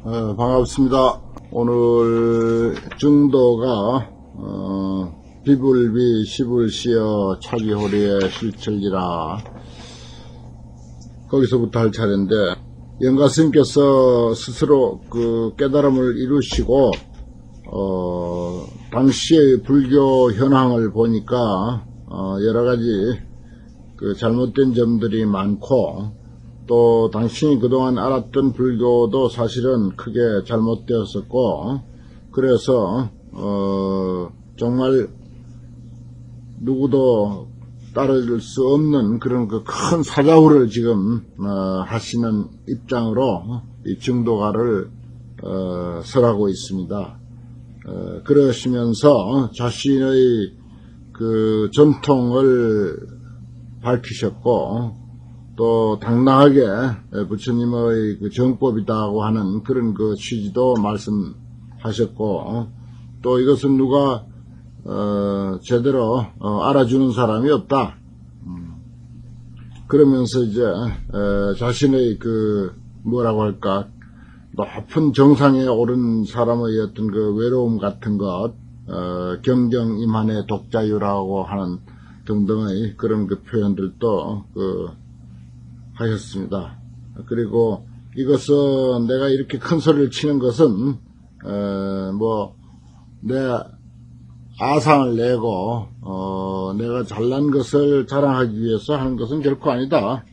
반갑습니다. 오늘 정도가 비불비 시불시어 차기호리의 실철이라 거기서부터 할 차례인데, 영가스님께서 스스로 그 깨달음을 이루시고 당시의 불교 현황을 보니까 여러가지 그 잘못된 점들이 많고, 또 당신이 그동안 알았던 불교도 사실은 크게 잘못되었었고, 그래서 정말 누구도 따를 수 없는 그런 그 큰 사자후를 지금 하시는 입장으로 이 증도가를 설하고 있습니다. 그러시면서 자신의 그 전통을 밝히셨고, 또 당당하게 부처님의 그 정법이다고 하는 그런 그 취지도 말씀하셨고, 또 이것은 누가 제대로 알아주는 사람이 없다. 그러면서 이제 자신의 그 뭐라고 할까, 높은 정상에 오른 사람의 어떤 그 외로움 같은 것, 경경임한의 독자유라고 하는 등등의 그런 그 표현들도 하셨습니다. 그리고 이것은 내가 이렇게 큰 소리를 치는 것은 내 아상을 내고 내가 잘난 것을 자랑하기 위해서 하는 것은 결코 아니다.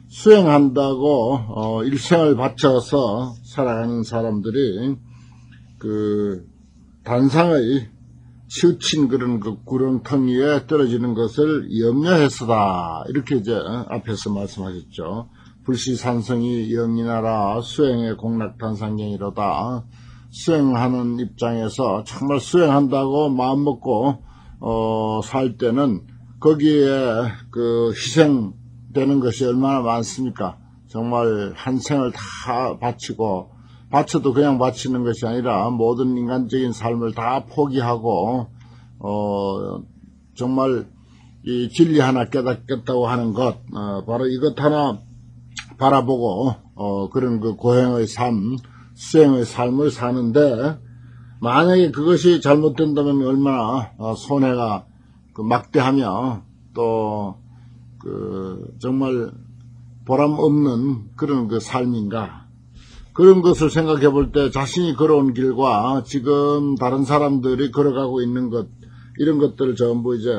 수행한다고 일생을 바쳐서 살아가는 사람들이 그 단상의 치우친 그런 그 구렁텅 위에 떨어지는 것을 염려해서다, 이렇게 이제 앞에서 말씀하셨죠. 불시산성이 영리나라 수행의 공락단상경이로다. 수행하는 입장에서 정말 수행한다고 마음먹고 살 때는 거기에 그 희생되는 것이 얼마나 많습니까? 정말 한 생을 다 바쳐도 그냥 바치는 것이 아니라 모든 인간적인 삶을 다 포기하고 정말 이 진리 하나 깨닫겠다고 하는 것, 바로 이것 하나 바라보고 그런 그 고행의 삶, 수행의 삶을 사는데, 만약에 그것이 잘못된다면 얼마나 손해가 막대하며 또 정말 보람 없는 그런 그 삶인가. 그런 것을 생각해 볼 때 자신이 걸어온 길과 지금 다른 사람들이 걸어가고 있는 것, 이런 것들을 전부 이제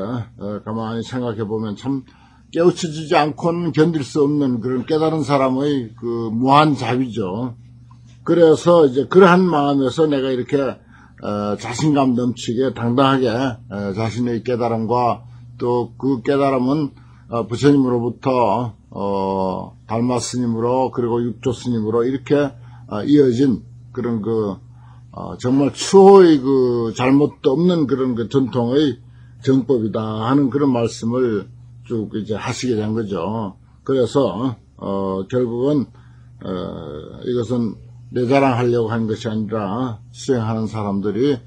가만히 생각해 보면 참 깨우쳐지지 않고는 견딜 수 없는 그런 깨달은 사람의 그 무한 자비죠. 그래서 이제 그러한 마음에서 내가 이렇게 자신감 넘치게 당당하게 자신의 깨달음과 또 그 깨달음은 부처님으로부터 달마 스님으로 그리고 육조 스님으로 이렇게 이어진 그런 정말 추호의 그 잘못도 없는 그런 그 전통의 정법이다 하는 그런 말씀을 쭉 이제 하시게 된 거죠. 그래서 결국은 이것은 내 자랑하려고 하는 것이 아니라 수행하는 사람들이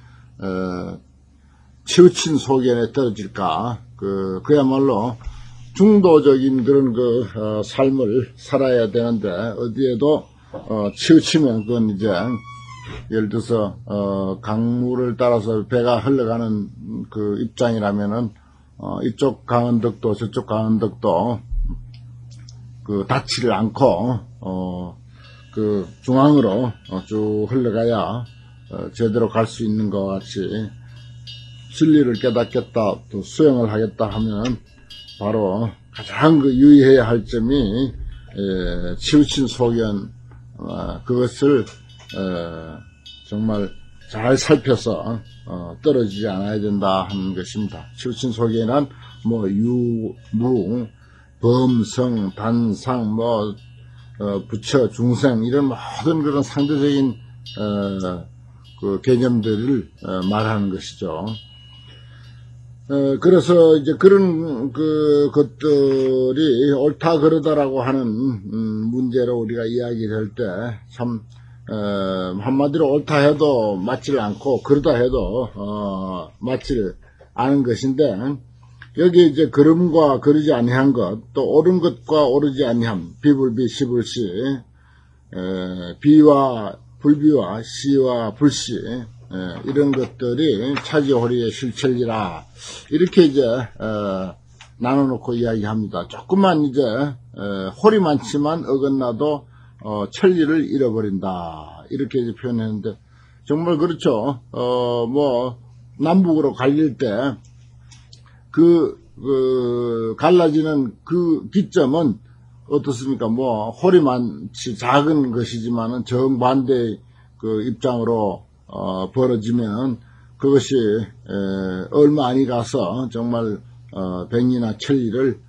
치우친 소견에 떨어질까, 그야말로 중도적인 그런 삶을 살아야 되는데, 어디에도 치우치면 그건 이제 예를 들어서 강물을 따라서 배가 흘러가는 그 입장이라면은 이쪽 강언덕도 저쪽 강언덕도 닿지를 않고 중앙으로 쭉 흘러가야 제대로 갈 수 있는 것 같이, 진리를 깨닫겠다, 또 수행을 하겠다 하면 바로 가장 유의해야 할 점이 치우친 소견, 그것을 정말 잘 살펴서 떨어지지 않아야 된다 하는 것입니다. 치우친 소견은 무, 범성, 단상, 부처, 중생, 이런 모든 그런 상대적인 그 개념들을 말하는 것이죠. 그래서 이제 그런 것들이 옳다 그러다라고 하는 문제로 우리가 이야기를 할 때 참 한마디로 옳다 해도 맞지를 않고 그러다 해도 맞지를 않은 것인데, 여기 이제 그름과 그르지 아니한 것, 또 옳은 것과 오르지 아니함, 비불비 시불시, 비와 불비와 시와 불시 이런 것들이 차지호리의 실체이라 이렇게 이제 나눠놓고 이야기합니다. 조금만 이제 홀이 많지만 어긋나도 천리를 잃어버린다 이렇게 이제 표현했는데 정말 그렇죠. 뭐 남북으로 갈릴 때 갈라지는 그 기점은 어떻습니까? 뭐 홀이 많지 작은 것이지만은 정반대의 그 입장으로 벌어지면 그것이 얼마 안이 가서 정말 백리나 천리를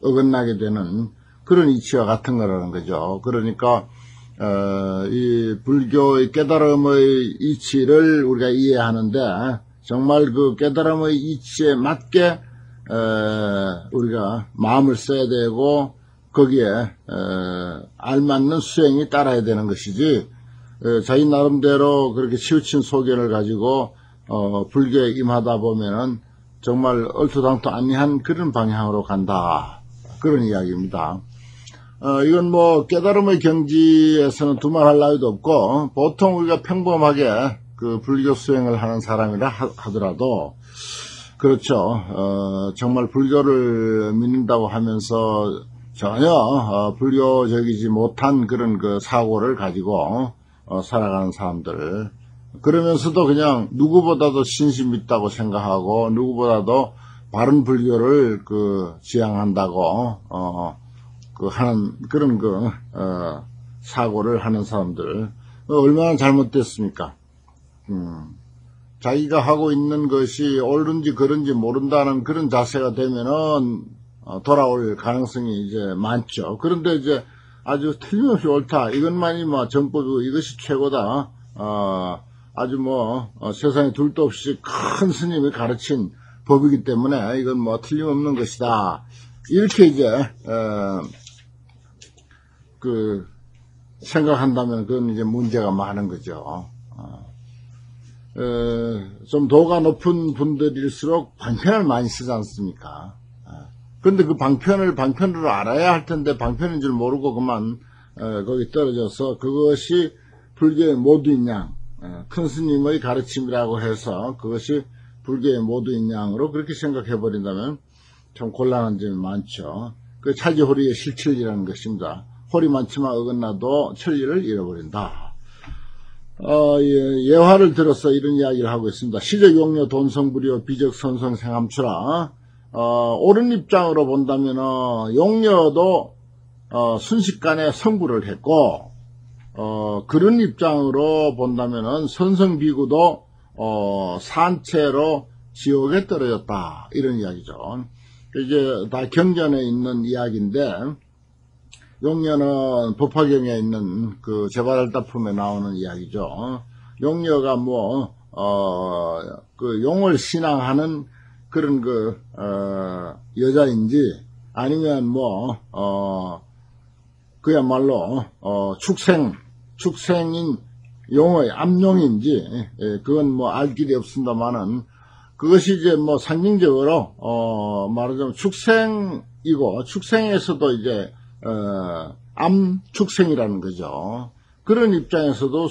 어긋나게 되는 그런 이치와 같은 거라는 거죠. 그러니까 이 불교의 깨달음의 이치를 우리가 이해하는데 정말 그 깨달음의 이치에 맞게 우리가 마음을 써야 되고 거기에 알맞는 수행이 따라야 되는 것이지 자기 나름대로 그렇게 치우친 소견을 가지고 불교에 임하다 보면은 정말 얼토당토 아니한 그런 방향으로 간다 그런 이야기입니다. 이건 뭐 깨달음의 경지에서는 두말할 나위도 없고 보통 우리가 평범하게 그 불교 수행을 하는 사람이라 하더라도 그렇죠. 정말 불교를 믿는다고 하면서 전혀 불교적이지 못한 그런 그 사고를 가지고 살아가는 사람들 그러면서도 그냥 누구보다도 신심 있다고 생각하고 누구보다도 바른 불교를 지향한다고 하는 그런 사고를 하는 사람들 얼마나 잘못됐습니까? 자기가 하고 있는 것이 옳은지 그른지 모른다는 그런 자세가 되면은 돌아올 가능성이 이제 많죠. 그런데 이제 아주 틀림없이 옳다. 이것만이 뭐 정법이고 이것이 최고다. 아주 뭐 세상에 둘도 없이 큰 스님이 가르친 법이기 때문에 이건 뭐 틀림없는 것이다. 이렇게 이제 생각한다면 그건 이제 문제가 많은 거죠. 좀 도가 높은 분들일수록 방편을 많이 쓰지 않습니까? 그런데 그 방편을 알아야 할 텐데 방편인 줄 모르고 그만 거기 떨어져서 그것이 불교의 모두인 양, 큰 스님의 가르침이라고 해서 그것이 불교의 모두인 양으로 그렇게 생각해 버린다면 좀 곤란한 점이 많죠. 그 차지호리의 실천이라는 것입니다. 홀이 많지만 어긋나도 천리를 잃어버린다. 예화를 들어서 이런 이야기를 하고 있습니다. 시적 용녀 돈성불이요 비적 선성 생함추라. 옳은 입장으로 본다면 용녀도 순식간에 성불을 했고 그런 입장으로 본다면 선성비구도 산채로 지옥에 떨어졌다 이런 이야기죠. 이제 다 경전에 있는 이야기인데 용녀는 법화경에 있는 그 제발알다품에 나오는 이야기죠. 용녀가 그 용을 신앙하는 그런 여자인지 아니면 그야말로 축생인 용의 암용인지 그건 알 길이 없습니다만은 그것이 이제 상징적으로 말하자면 축생이고 축생에서도 이제 암축생이라는 거죠. 그런 입장에서도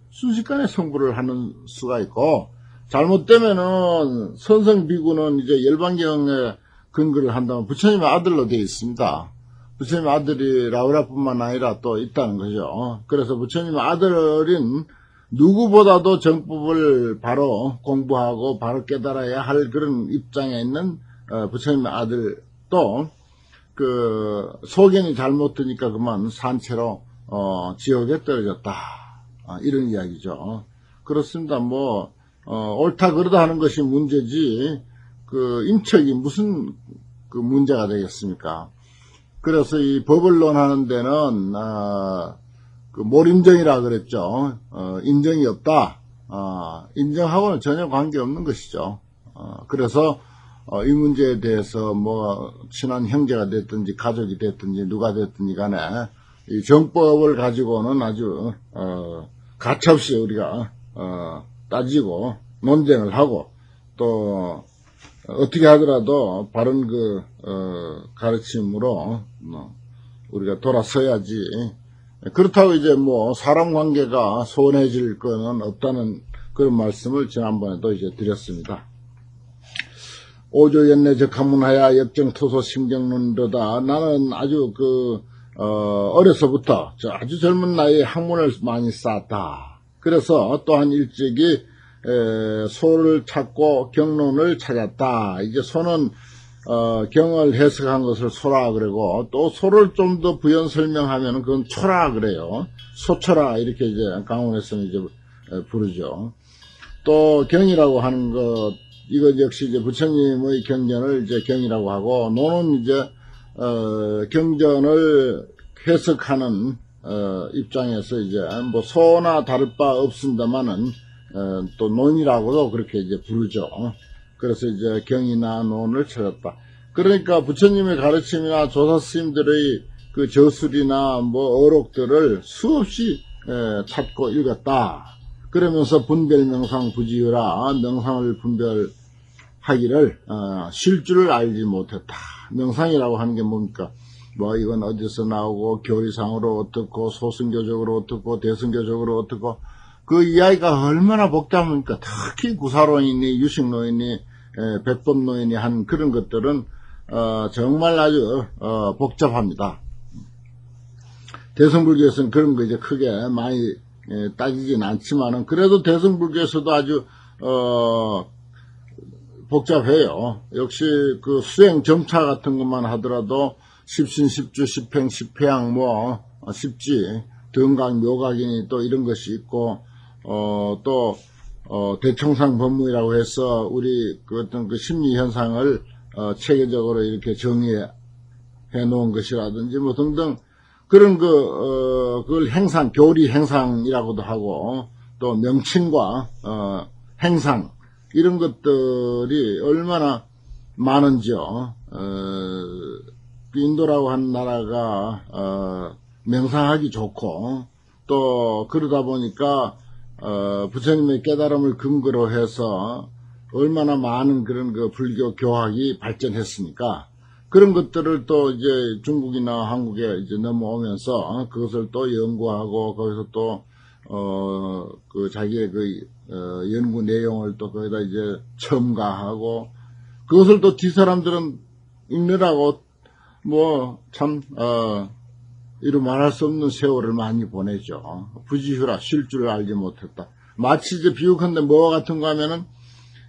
순식간에 성불을 하는 수가 있고 잘못되면은 선성비구는 이제 열반경에 근거를 한다면 부처님의 아들로 되어 있습니다. 부처님의 아들이 라우라뿐만 아니라 또 있다는 거죠. 그래서 부처님의 아들인 누구보다도 정법을 바로 공부하고 바로 깨달아야 할 그런 입장에 있는 부처님의 아들도 소견이 잘못되니까 그만 산채로 지옥에 떨어졌다. 이런 이야기죠. 그렇습니다. 옳다 그러다 하는 것이 문제지 인척이 무슨 문제가 되겠습니까? 그래서 이 법을 논하는 데는 몰인정이라 그랬죠. 인정이 없다. 인정하고는 전혀 관계없는 것이죠. 그래서 이 문제에 대해서 친한 형제가 됐든지 가족이 됐든지 누가 됐든지 간에 이 정법을 가지고는 아주 가차없이 우리가 따지고 논쟁을 하고 또 어떻게 하더라도 바른 가르침으로 우리가 돌아서야지 그렇다고 이제 뭐 사람 관계가 소원해질 거는 없다는 그런 말씀을 지난번에도 이제 드렸습니다. 오조연내적 한문하야 역정토소 심경론도다. 나는 아주 어려서부터 아주 젊은 나이에 학문을 많이 쌓았다. 그래서 또한 일찍이 소를 찾고 경론을 찾았다. 이제 소는 경을 해석한 것을 소라 그러고, 또 소를 좀 더 부연 설명하면 그건 초라 그래요. 소초라 이렇게 이제 강원에서는 이제 부르죠. 또 경이라고 하는 것, 이것 역시 이제 부처님의 경전을 이제 경이라고 하고, 노는 이제 경전을 해석하는 입장에서 이제 뭐 소나 다를 바 없습니다만은 또 논이라고도 그렇게 이제 부르죠. 그래서 이제 경이나 논을 찾았다. 그러니까 부처님의 가르침이나 조사 스님들의 그 저술이나 뭐 어록들을 수없이 찾고 읽었다. 그러면서 분별 명상 부지유라, 명상을 분별하기를 쉴 줄을 알지 못했다. 명상이라고 하는 게 뭡니까? 뭐 이건 어디서 나오고 교리상으로 어떻고 소승교적으로 어떻고 대승교적으로 어떻고, 그 이야기가 얼마나 복잡합니까? 특히 구사론이니 유식론이니 백법론이니 한 그런 것들은 정말 아주 복잡합니다. 대승불교에서는 그런 거 이제 크게 많이 따지진 않지만은, 그래도 대승불교에서도 아주 복잡해요. 역시 그 수행 점차 같은 것만 하더라도 십신십주 십행십회양 뭐 십지 등각 묘각이니 또 이런 것이 있고, 또 대청상 법문이라고 해서 우리 그 어떤 그 심리 현상을 체계적으로 이렇게 정의해 놓은 것이라든지 뭐 등등 그런 그걸 행상, 교리 행상이라고도 하고, 또 명칭과 행상 이런 것들이 얼마나 많은지요. 인도라고 하는 나라가 명상하기 좋고, 또 그러다 보니까 부처님의 깨달음을 근거로 해서 얼마나 많은 그런 그 불교 교학이 발전했으니까, 그런 것들을 또 이제 중국이나 한국에 이제 넘어오면서 그것을 또 연구하고, 거기서 또 그 자기의 그 연구 내용을 또 거기다 이제 첨가하고, 그것을 또 뒷사람들은 읽느라고 뭐 참 이루 말할 수 없는 세월을 많이 보내죠. 부지휴라, 쉴 줄 알지 못했다. 마치 이제 비유컨대 뭐와 같은가 하면은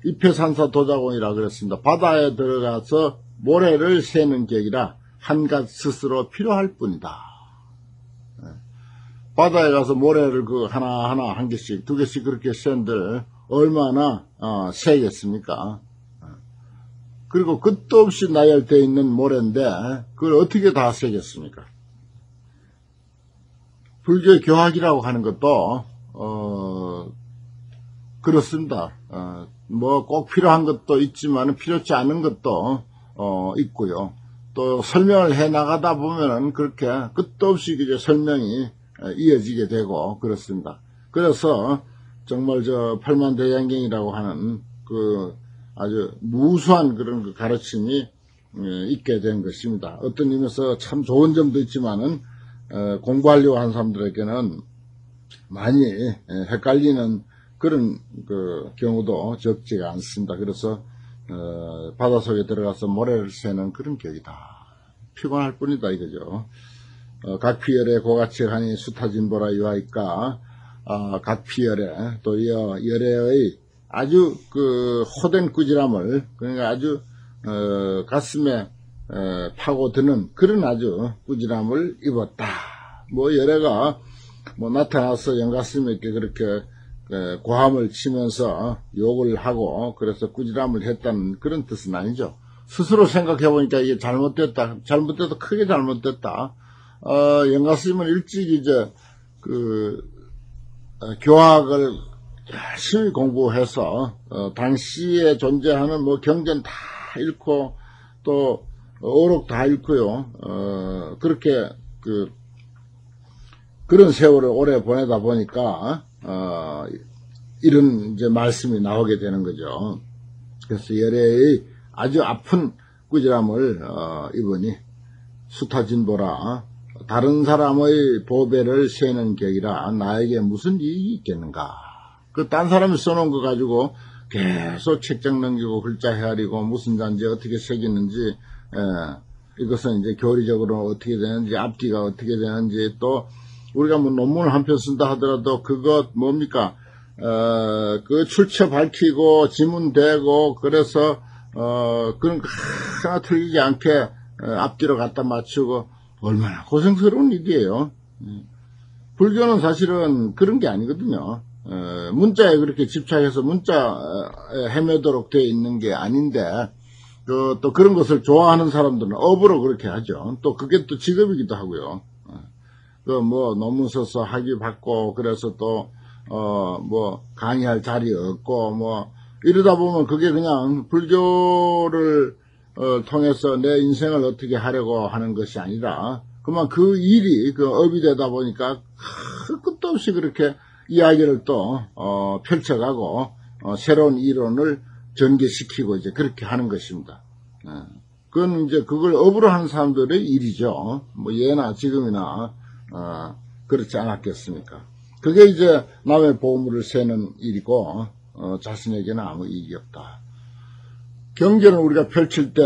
입회산사 도자공이라 그랬습니다. 바다에 들어가서 모래를 세는 격이라 한갓 스스로 필요할 뿐이다. 바다에 가서 모래를 그 하나하나 한 개씩 두 개씩 그렇게 센들 얼마나 세겠습니까? 그리고 끝도 없이 나열되어 있는 모래인데 그걸 어떻게 다 세겠습니까? 불교의 교학이라고 하는 것도 그렇습니다. 뭐 꼭 필요한 것도 있지만 필요치 않은 것도 있고요. 또 설명을 해 나가다 보면은 그렇게 끝도 없이 이제 설명이 이어지게 되고 그렇습니다. 그래서 정말 저 팔만대장경이라고 하는 그 아주 무수한 그런 그 가르침이 있게 된 것입니다. 어떤 의미에서 참 좋은 점도 있지만은 공부하려고 하는 사람들에게는 많이 헷갈리는 그런 그 경우도 적지가 않습니다. 그래서 바닷속에 들어가서 모래를 새는 그런 격이다. 피곤할 뿐이다 이거죠. 각피열에 고가치하니 수타진보라 유하이까, 각피열에 또 열애의 아주 그 호된 꾸지람을, 그러니까 아주 가슴에 파고드는 그런 아주 꾸지람을 입었다. 뭐 열애가 뭐 나타나서 영가스님에게 그렇게 고함을 치면서 욕을 하고 그래서 꾸지람을 했다는 그런 뜻은 아니죠. 스스로 생각해 보니까 이게 잘못됐다, 크게 잘못됐다. 영가스님은 일찍 이제 교학을 열심히 공부해서 당시에 존재하는 뭐 경전 다 읽고 또 어록 다 읽고요. 그렇게 그런 세월을 오래 보내다 보니까 이런 이제 말씀이 나오게 되는 거죠. 그래서 열애의 아주 아픈 꾸지람을 입으니 수타진보라, 다른 사람의 보배를 세는 격이라 나에게 무슨 이익이 있겠는가. 딴 사람이 써놓은 거 가지고 계속 책장 넘기고 글자 헤아리고 무슨 잔지 어떻게 새기는지, 이것은 이제 교리적으로 어떻게 되는지, 앞뒤가 어떻게 되는지, 또 우리가 뭐 논문을 한 편 쓴다 하더라도 그것 뭡니까? 그 출처 밝히고 지문 대고 그래서 그런 거 하나 틀리지 않게 앞뒤로 갖다 맞추고 얼마나 고생스러운 일이에요. 불교는 사실은 그런 게 아니거든요. 문자에 그렇게 집착해서 문자에 헤매도록 되어 있는 게 아닌데, 또 그런 것을 좋아하는 사람들은 업으로 그렇게 하죠. 또 그게 또 직업이기도 하고요. 뭐 논문 써서 학위 받고 그래서 또 뭐 강의할 자리 없고 뭐 이러다 보면 그게 그냥 불교를 통해서 내 인생을 어떻게 하려고 하는 것이 아니라 그만 그 일이 그 업이 되다 보니까 끝도 없이 그렇게 이야기를 또 펼쳐가고 새로운 이론을 전개시키고 이제 그렇게 하는 것입니다. 그건 이제 그걸 업으로 하는 사람들의 일이죠. 뭐 예나 지금이나 그렇지 않았겠습니까? 그게 이제 남의 보물을 세는 일이고 자신에게는 아무 이익이 없다. 경계는 우리가 펼칠 때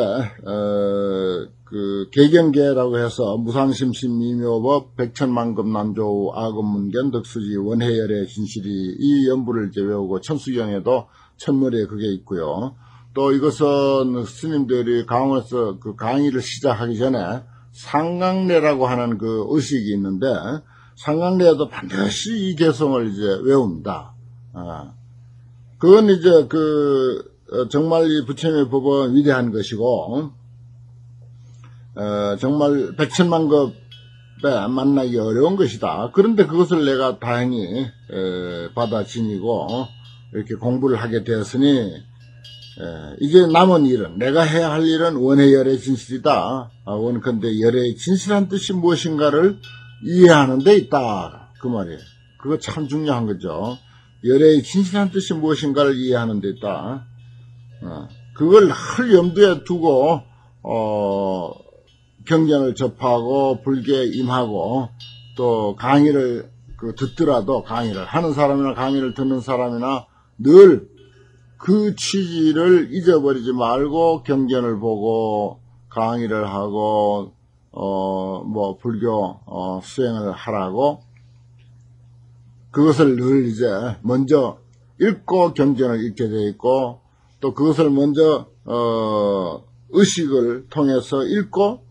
그 개경계라고 해서 무상심심 미묘법 백천만급 난조우 아금문견 덕수지 원해열의 진실이 이 연부를 이제 외우고 천수경에도 첫머리에 그게 있고요. 또 이것은 스님들이 강원에서 그 강의를 시작하기 전에 상강례라고 하는 그 의식이 있는데 상강례에도 반드시 이 개성을 이제 외웁니다. 그건 이제 정말 이 부처님의 법은 위대한 것이고, 정말 백천만급에 만나기 어려운 것이다. 그런데 그것을 내가 다행히 받아 지니고 이렇게 공부를 하게 되었으니, 이제 남은 일은, 내가 해야 할 일은 원의 열의 진실이다. 원컨대 열의 진실한 뜻이 무엇인가를 이해하는 데 있다. 그 말이에요. 그거 참 중요한 거죠. 열의 진실한 뜻이 무엇인가를 이해하는 데 있다. 그걸 늘 염두에 두고, 경전을 접하고, 불교에 임하고, 또 강의를 듣더라도 강의를 하는 사람이나 강의를 듣는 사람이나 늘 그 취지를 잊어버리지 말고 경전을 보고 강의를 하고 뭐 불교 수행을 하라고 그것을 늘 이제 먼저 읽고 경전을 읽게 돼 있고 또 그것을 먼저 의식을 통해서 읽고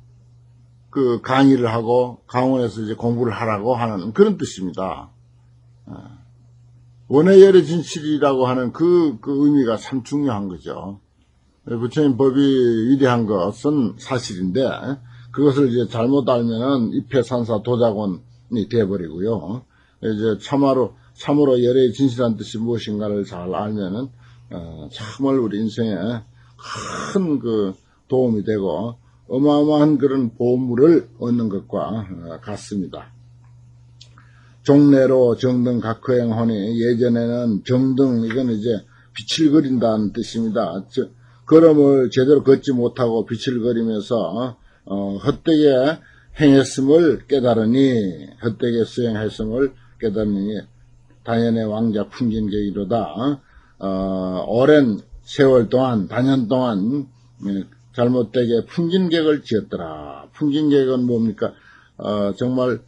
그 강의를 하고 강원에서 이제 공부를 하라고 하는 그런 뜻입니다. 원의 열의 진실이라고 하는 그 의미가 참 중요한 거죠. 부처님 법이 위대한 것은 사실인데, 그것을 이제 잘못 알면은 입회산사 도자곤이 되어버리고요. 이제 참으로 열의 진실한 뜻이 무엇인가를 잘 알면은, 참을 우리 인생에 큰 도움이 되고, 어마어마한 그런 보물을 얻는 것과 같습니다. 종래로 정등 각허행하니 예전에는 정등 이건 이제 빛을 그린다는 뜻입니다. 걸음을 제대로 걷지 못하고 빛을 그리면서 헛되게 행했음을 깨달으니 헛되게 수행했음을 깨달으니 단연의 왕자 풍진객이로다. 오랜 세월 동안 단연 동안 잘못되게 풍진객을 지었더라. 풍진객은 뭡니까? 정말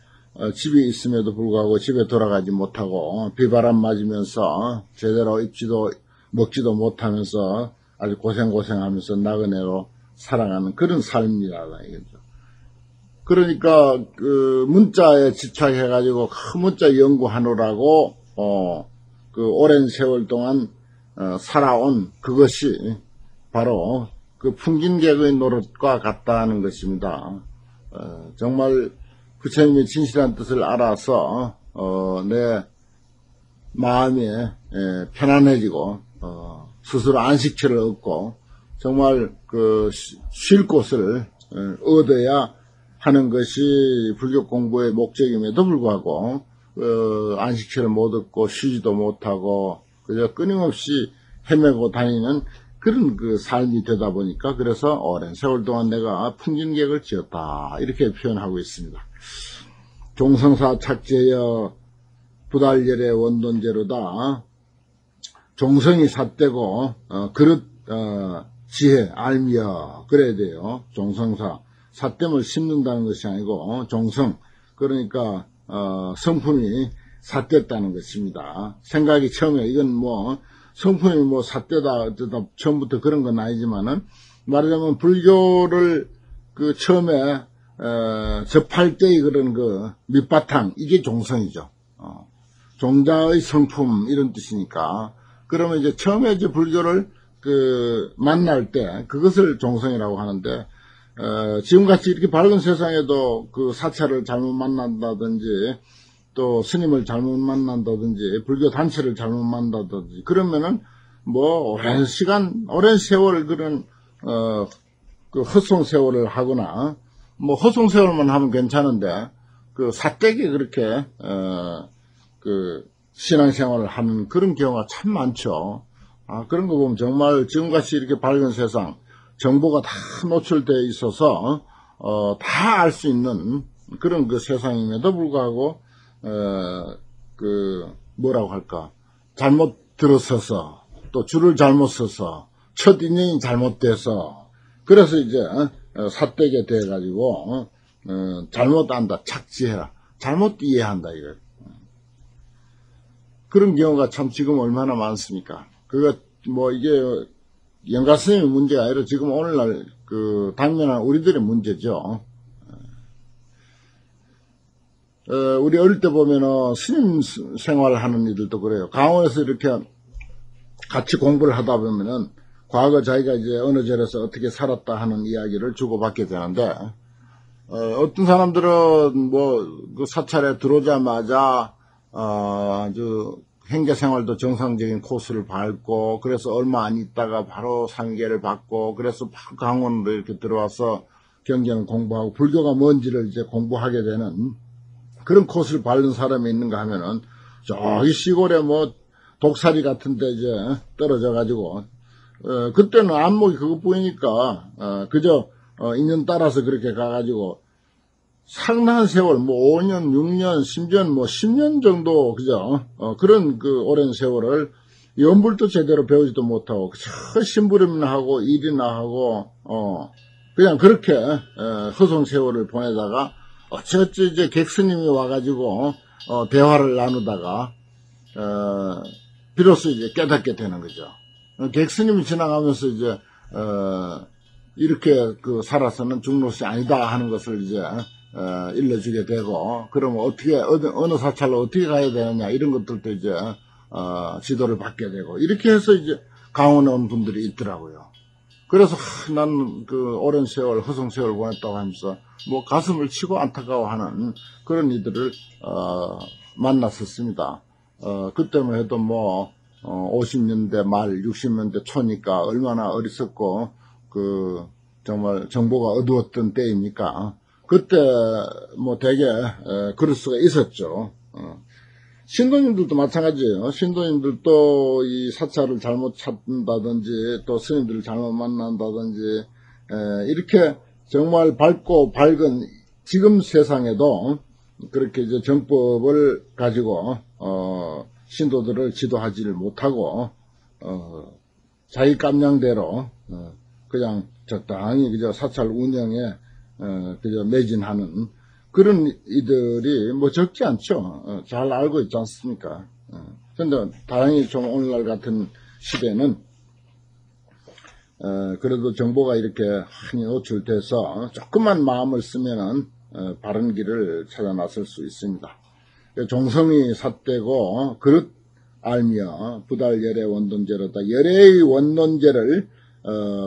집에 있음에도 불구하고 집에 돌아가지 못하고 비바람 맞으면서 제대로 입지도 먹지도 못하면서 아주 고생하면서 나그네로 살아가는 그런 삶이라는 얘기죠. 그러니까 문자에 집착해가지고 그 문자 연구하느라고 오랜 세월 동안 살아온 그것이 바로 그 풍진객의 노릇과 같다는 것입니다. 정말 부처님의 진실한 뜻을 알아서 내 마음이 편안해지고 스스로 안식처를 얻고 정말 쉴 곳을 얻어야 하는 것이 불교 공부의 목적임에도 불구하고 안식처를 못 얻고 쉬지도 못하고 그저 끊임없이 헤매고 다니는 그런 삶이 되다 보니까 그래서 오랜 세월 동안 내가 풍진객을 지었다 이렇게 표현하고 있습니다. 종성사 착제여 부달열의 원돈제로다. 종성이 삿대고 그릇 지혜 알미여 그래야 돼요. 종성사 삿댐을 심는다는 것이 아니고 종성 그러니까 성품이 삿됐다는 것입니다. 생각이 처음에 이건 뭐 성품이 뭐 삿대다 처음부터 그런 건 아니지만은 말하자면 불교를 그 처음에 접할 때의 그런 그 밑바탕 이게 종성이죠. 종자의 성품 이런 뜻이니까 그러면 이제 처음에 이제 불교를 그 만날 때 그것을 종성이라고 하는데 지금같이 이렇게 밝은 세상에도 그 사찰을 잘못 만난다든지 또 스님을 잘못 만난다든지 불교 단체를 잘못 만난다든지 그러면은 뭐 오랜 시간 오랜 세월 그런 그 헛송 세월을 하거나 뭐 헛송 세월만 하면 괜찮은데 그 삿되게 그렇게 그 신앙생활을 하는 그런 경우가 참 많죠. 그런 거 보면 정말 지금같이 이렇게 밝은 세상 정보가 다 노출되어 있어서 다 알 수 있는 그런 그 세상임에도 불구하고 그 뭐라고 할까 잘못 들어서서 또 줄을 잘못 서서 첫 인연이 잘못돼서 그래서 이제 삿되게 돼 가지고 잘못 안다 착지해라 잘못 이해한다 이거 그런 경우가 참 지금 얼마나 많습니까? 그거 뭐 이게 영가 스님의 문제가 아니라 지금 오늘날 그 당면한 우리들의 문제죠. 우리 어릴 때 보면은 스님 생활하는 이들도 그래요. 강원에서 이렇게 같이 공부를 하다 보면은 과거 자기가 이제 어느 절에서 어떻게 살았다 하는 이야기를 주고받게 되는데 어떤 사람들은 뭐 그 사찰에 들어오자마자 아주 행계생활도 정상적인 코스를 밟고 그래서 얼마 안 있다가 바로 상계를 받고 그래서 바로 강원으로 이렇게 들어와서 경전을 공부하고 불교가 뭔지를 이제 공부하게 되는 그런 코스를 밟는 사람이 있는가 하면은 저기 시골에 뭐 독사리 같은 데 이제 떨어져 가지고 그때는 안목이 그것뿐이니까 그저 인연 따라서 그렇게 가가지고 상당한 세월, 뭐 5년, 6년, 심지어는 뭐 10년 정도, 그죠? 그런 그 오랜 세월을 연불도 제대로 배우지도 못하고, 그저 심부름이나 하고, 일이나 하고, 그냥 그렇게, 허송 세월을 보내다가, 어찌어찌 이제 객스님이 와가지고, 대화를 나누다가, 비로소 이제 깨닫게 되는 거죠. 객스님이 지나가면서 이제, 이렇게 그 살아서는 중로시 아니다 하는 것을 이제, 일러주게 되고, 그러면 어떻게, 어느 사찰로 어떻게 가야 되느냐, 이런 것들도 이제, 지도를 받게 되고, 이렇게 해서 이제 강원에 온 분들이 있더라고요. 그래서, 나는 그 오랜 세월, 허송 세월 보냈다고 하면서, 뭐 가슴을 치고 안타까워하는 그런 이들을, 만났었습니다. 그때만 해도 뭐, 50년대 말, 60년대 초니까 얼마나 어리석고, 정말 정보가 어두웠던 때입니까? 그때 뭐 되게 그럴 수가 있었죠. 신도님들도 마찬가지예요. 신도님들도 이 사찰을 잘못 찾는다든지 또 스님들을 잘못 만난다든지 이렇게 정말 밝고 밝은 지금 세상에도 그렇게 이제 정법을 가지고 신도들을 지도하지를 못하고 자기 깜냥대로 그냥 적당히 그저 사찰 운영에 그저 매진하는 그런 이들이 뭐 적지 않죠. 잘 알고 있지 않습니까? 근데 다행히 좀 오늘날 같은 시대는 그래도 정보가 이렇게 많이 노출돼서 조금만 마음을 쓰면은 바른 길을 찾아 나설 수 있습니다. 종성이 삿되고 그릇 알며 부달열의 원돈제로다. 열의 원돈제를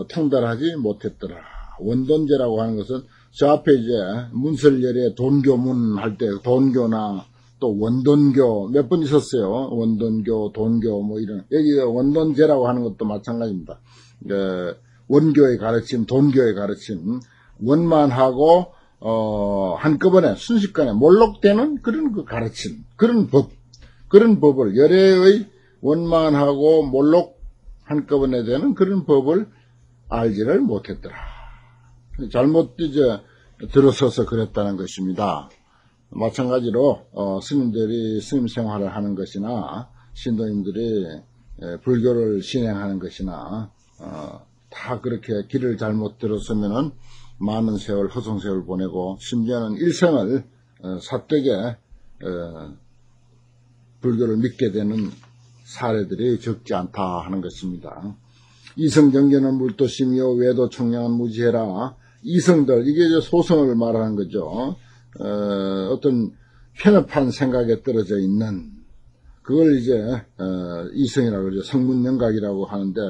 통달하지 못했더라. 원돈제라고 하는 것은 저 앞에 이제 문설열의 돈교문 할 때 돈교나 또 원돈교 몇 번 있었어요. 원돈교, 돈교 뭐 이런 여기 원돈제라고 하는 것도 마찬가지입니다. 원교의 가르침, 돈교의 가르침 원만하고 한꺼번에 순식간에 몰록되는 그런 그 가르침, 그런 법을 열애의 원만하고 몰록 한꺼번에 되는 그런 법을 알지를 못했더라. 잘못 이제 들어서서 그랬다는 것입니다. 마찬가지로 스님들이 스님 생활을 하는 것이나 신도님들이 불교를 신행하는 것이나 다 그렇게 길을 잘못 들었으면은 많은 세월 허송세월 보내고 심지어는 일생을 사되게 불교를 믿게 되는 사례들이 적지 않다 하는 것입니다. 이성정견은 물도심이요 외도 청량은 무지해라. 이성들, 이게 이제 소성을 말하는 거죠. 어떤 편협한 생각에 떨어져 있는, 그걸 이제 이성이라고 그러죠. 성문영각이라고 하는데,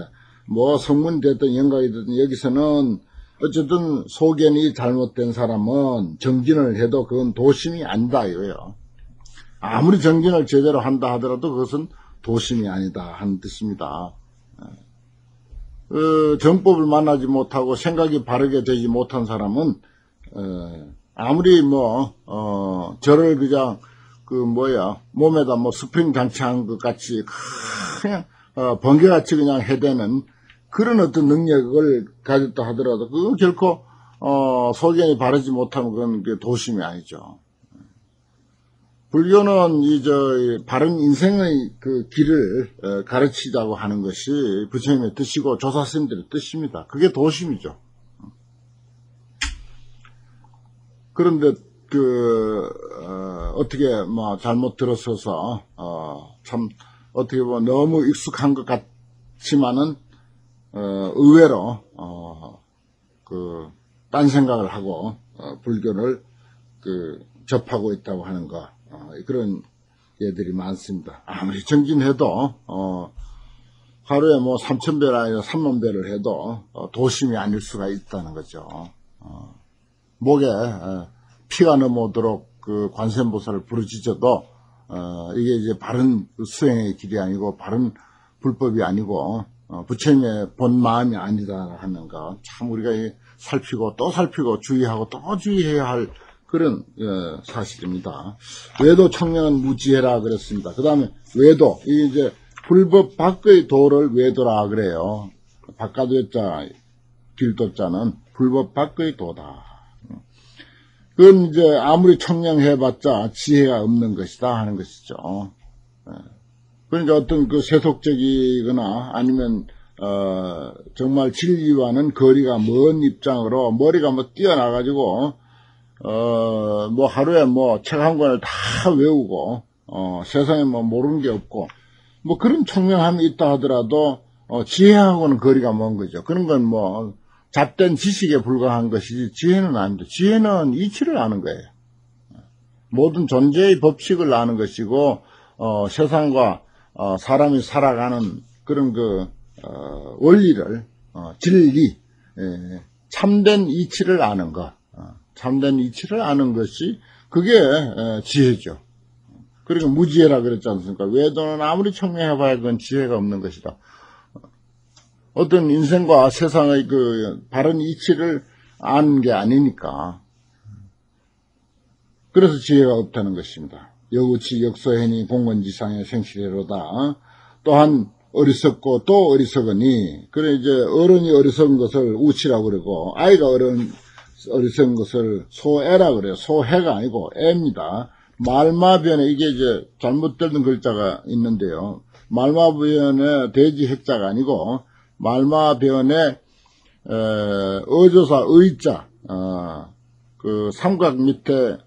뭐 성문이 됐든 영각이 됐든 여기서는 어쨌든 소견이 잘못된 사람은 정진을 해도 그건 도심이 아니다 이거예요. 아무리 정진을 제대로 한다 하더라도 그것은 도심이 아니다 하는 뜻입니다. 정법을 만나지 못하고 생각이 바르게 되지 못한 사람은 아무리 저를 그냥 몸에다 스프링 장치한 것 같이 그냥 번개같이 그냥 해대는 그런 어떤 능력을 가졌다 하더라도 그건 결코 소견이 바르지 못하면 그건 도심이 아니죠. 불교는 바른 인생의 그 길을 가르치자고 하는 것이 부처님의 뜻이고 조사스님들의 뜻입니다. 그게 도심이죠. 그런데 어떻게 잘못 들어서서 참 어떻게 보면 너무 익숙한 것 같지만은 의외로 딴 생각을 하고 불교를 접하고 있다고 하는 거. 그런 예들이 많습니다. 아무리 정진해도 하루에 3,000배나 아니라 30,000배를 해도 도심이 아닐 수가 있다는 거죠. 목에 피가 넘어오도록 그 관세음보살을 부르짖어도 이게 이제 바른 수행의 길이 아니고 바른 불법이 아니고 부처님의 본 마음이 아니다 하는 거. 참 우리가 살피고 또 살피고 주의하고 또 주의해야 할 그런 사실입니다. 외도 청량은 무지해라 그랬습니다. 그 다음에 외도, 이게 이제 불법 밖의 도를 외도라 그래요. 바깥 외자 길도자는 불법 밖의 도다. 그건 이제 아무리 청량해봤자 지혜가 없는 것이다 하는 것이죠. 그러니까 어떤 세속적이거나 아니면 정말 진리와는 거리가 먼 입장으로 머리가 뛰어나가지고 하루에 책 한 권을 다 외우고, 세상에 모르는 게 없고, 그런 청명함이 있다 하더라도, 지혜하고는 거리가 먼 거죠. 그런 건 잡된 지식에 불과한 것이지, 지혜는 아닙니다. 지혜는 이치를 아는 거예요. 모든 존재의 법칙을 아는 것이고, 세상과, 사람이 살아가는 그런 원리를, 진리, 참된 이치를 아는 것. 참된 이치를 아는 것이 그게 지혜죠. 그리고 무지혜라 그랬지 않습니까? 외도는 아무리 청명해봐야 그건 지혜가 없는 것이다. 어떤 인생과 세상의 바른 이치를 아는 게 아니니까. 그래서 지혜가 없다는 것입니다. 여우치 역소해니 공건지상의 생실해로다. 또한 어리석고 또 어리석으니, 그래 이제 어른이 어리석은 것을 우치라고 그러고 아이가 어리석은 것을 소애라 그래요. 소해가 아니고 애입니다. 말마변에 이게 이제 잘못된 글자가 있는데요. 말마변에 돼지 핵자가 아니고 말마변에 어조사 의자 삼각 밑에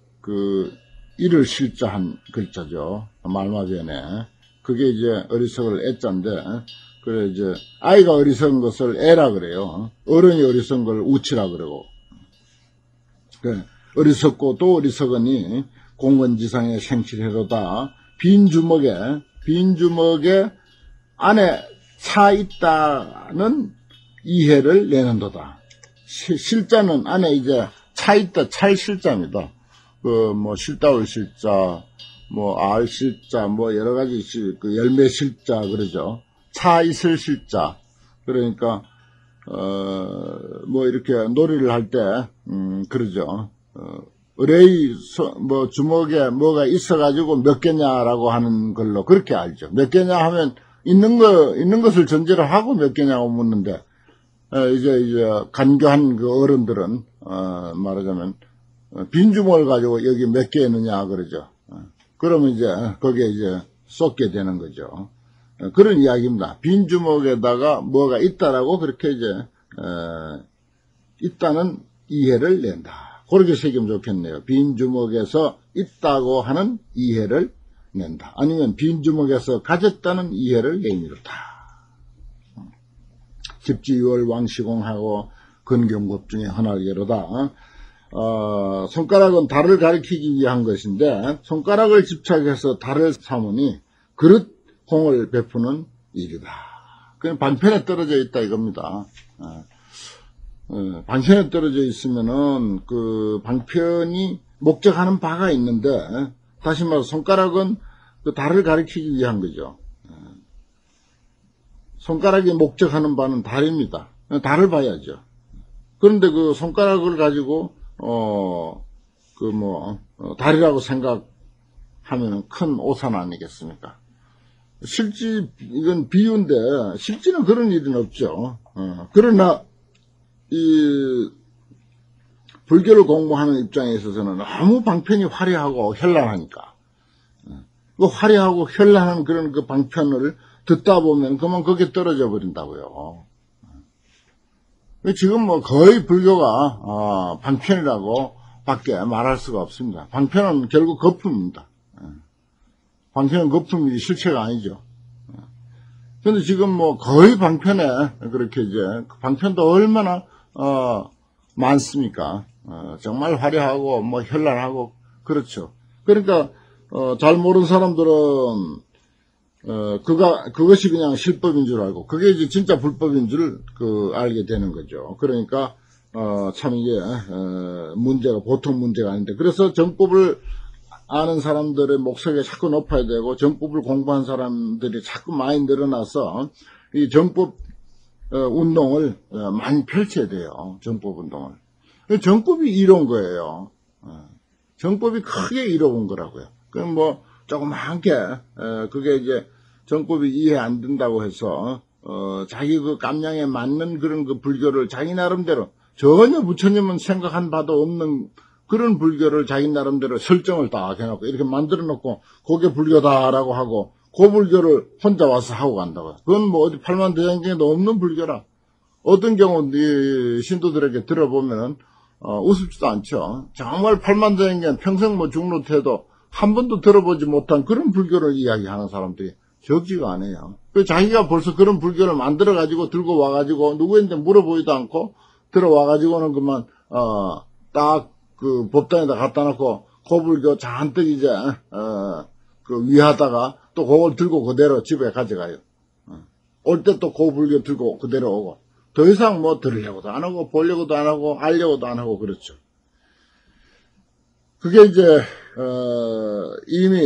이를 실자한 글자죠. 말마변에 그게 이제 어리석을 애자인데 그래 이제 아이가 어리석은 것을 애라 그래요. 어른이 어리석은 걸 우치라 그러고. 어리석고 또 어리석으니 공건지상에 생칠해로다. 빈 주먹에 안에 차 있다는 이해를 내는도다. 실자는 안에 이제 차 있다, 찰 실자입니다. 실다울 실자, 알 실자, 여러 가지 열매 실자 그러죠. 차 있을 실자. 그러니까 이렇게 놀이를 할 때, 그러죠. 의뢰의, 주먹에 뭐가 있어가지고 몇 개냐라고 하는 걸로 그렇게 알죠. 몇 개냐 하면, 있는 것을 전제로 하고 몇 개냐고 묻는데, 이제 간교한 어른들은, 말하자면, 빈주먹을 가지고 여기 몇 개 있느냐 그러죠. 그러면 이제 거기에 이제 쏟게 되는 거죠. 그런 이야기입니다. 빈주먹에다가 뭐가 있다라고 그렇게 이제 있다는 이해를 낸다. 그렇게 새기면 좋겠네요. 빈주먹에서 있다고 하는 이해를 낸다. 아니면 빈주먹에서 가졌다는 이해를 내미로다. 집지유월 왕시공하고 근경법 중에 하나게로다. 손가락은 달을 가리키기 위한 것인데 손가락을 집착해서 달을 삼으니 그릇 공을 베푸는 일이다. 그냥 방편에 떨어져 있다 이겁니다. 방편에 떨어져 있으면은 그 방편이 목적하는 바가 있는데 다시 말해서 손가락은 그 달을 가리키기 위한 거죠. 손가락이 목적하는 바는 달입니다. 달을 봐야죠. 그런데 그 손가락을 가지고 달이라고 생각하면은 큰 오산 아니겠습니까? 이건 비유인데, 실제는 그런 일은 없죠. 그러나, 불교를 공부하는 입장에 있어서는 너무 방편이 화려하고 현란하니까, 그 화려하고 현란한 그런 그 방편을 듣다 보면 그만 거기에 떨어져 버린다고요. 지금 뭐 거의 불교가 방편이라고 밖에 말할 수가 없습니다. 방편은 결국 거품입니다. 방편은 거품이지 실체가 아니죠. 그런데 지금 뭐 거의 방편에 그렇게 이제 방편도 얼마나 많습니까? 정말 화려하고 뭐 현란하고 그렇죠. 그러니까 잘 모르는 사람들은 그것이 그냥 실법인 줄 알고, 그게 이제 진짜 불법인 줄, 알게 되는 거죠. 그러니까, 참 이게, 보통 문제가 아닌데. 그래서 정법을 아는 사람들의 목소리가 자꾸 높아야 되고, 정법을 공부한 사람들이 자꾸 많이 늘어나서, 이 정법, 운동을 많이 펼쳐야 돼요. 정법 운동을. 정법이 이룬 거예요. 정법이 크게 이뤄온 거라고요. 그럼 뭐, 조그맣게, 그게 이제, 정법이 이해 안 된다고 해서, 자기 그 감량에 맞는 그런 그 불교를 자기 나름대로, 전혀 부처님은 생각한 바도 없는 그런 불교를 자기 나름대로 설정을 딱 해놓고, 이렇게 만들어 놓고, 그게 불교다라고 하고, 그 불교를 혼자 와서 하고 간다고. 그건 뭐 어디 팔만대장경에도 없는 불교라. 어떤 경우, 이 신도들에게 들어보면, 우습지도 않죠. 정말 팔만대장경 평생 뭐 중로태도 한 번도 들어보지 못한 그런 불교를 이야기하는 사람들이 적지가 않아요. 자기가 벌써 그런 불교를 만들어가지고 들고 와가지고 누구한테 물어보지도 않고 들어와가지고는 그만, 딱 그 법당에다 갖다 놓고 그 불교 잔뜩 이제, 위하다가 또 그걸 들고 그대로 집에 가져가요. 올 때 또 그 불교 들고 그대로 오고. 더 이상 뭐 들으려고도 안 하고 보려고도 안 하고 알려고도 안 하고 그렇죠. 그게 이제 이미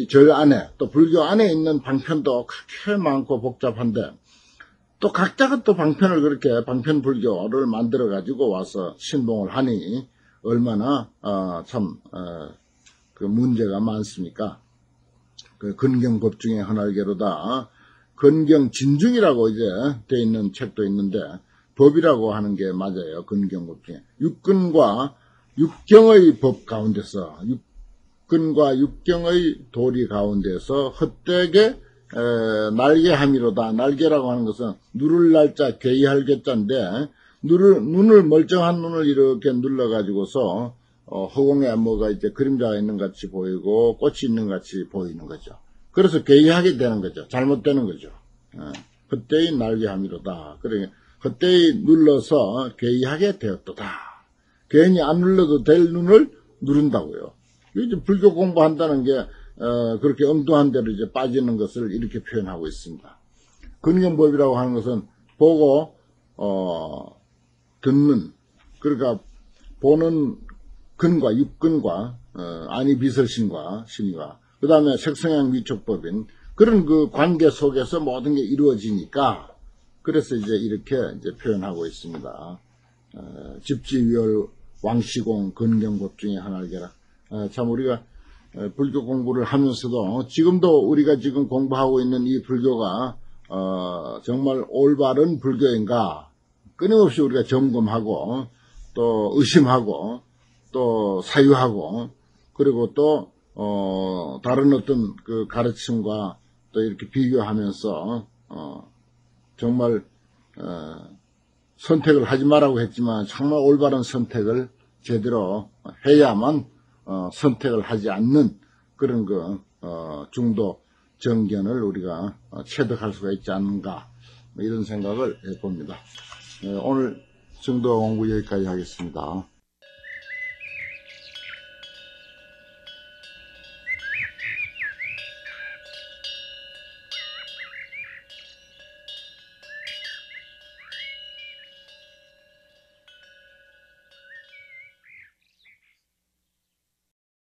이 절 안에 또 불교 안에 있는 방편도 그렇게 많고 복잡한데 또 각자가 또 방편을 그렇게 방편 불교를 만들어 가지고 와서 신봉을 하니 얼마나 그 문제가 많습니까? 그 근경법 중에 하나게로다. 근경 진중이라고 이제 돼 있는 책도 있는데 법이라고 하는 게 맞아요. 근경법 중에 육근과 육경의 법 가운데서 육근과 육경의 도리 가운데서 헛되게 날개함이로다. 날개라고 하는 것은 누를 날자 개의할 개자인데 눈을 멀쩡한 눈을 이렇게 눌러가지고서 허공에 뭐가 이제 그림자가 있는 같이 보이고 꽃이 있는 같이 보이는 거죠. 그래서 개의하게 되는 거죠. 잘못되는 거죠. 헛되이 날개함이로다. 그러니까 헛되이 눌러서 개의하게 되었도다. 괜히 안 눌러도 될 눈을 누른다고요. 이제 불교 공부한다는 게 그렇게 엉뚱한 대로 이제 빠지는 것을 이렇게 표현하고 있습니다. 근경법이라고 하는 것은 보고 듣는, 그러니까 보는 근과 육근과 아니비설신과 신과 그 다음에 색성향 위촉법인 그런 그 관계 속에서 모든 게 이루어지니까 그래서 이제 이렇게 이제 표현하고 있습니다. 집지위월 왕시공 근경법 중에 하나게라. 참 우리가 불교 공부를 하면서도 지금도 우리가 지금 공부하고 있는 이 불교가 정말 올바른 불교인가 끊임없이 우리가 점검하고 또 의심하고 또 사유하고, 그리고 또 다른 어떤 그 가르침과 또 이렇게 비교하면서 정말 선택을 하지 말라고 했지만 정말 올바른 선택을 제대로 해야만 선택을 하지 않는 그런 그 중도 정견을 우리가 체득할 수가 있지 않는가, 이런 생각을 해봅니다. 오늘 중도 공부 여기까지 하겠습니다.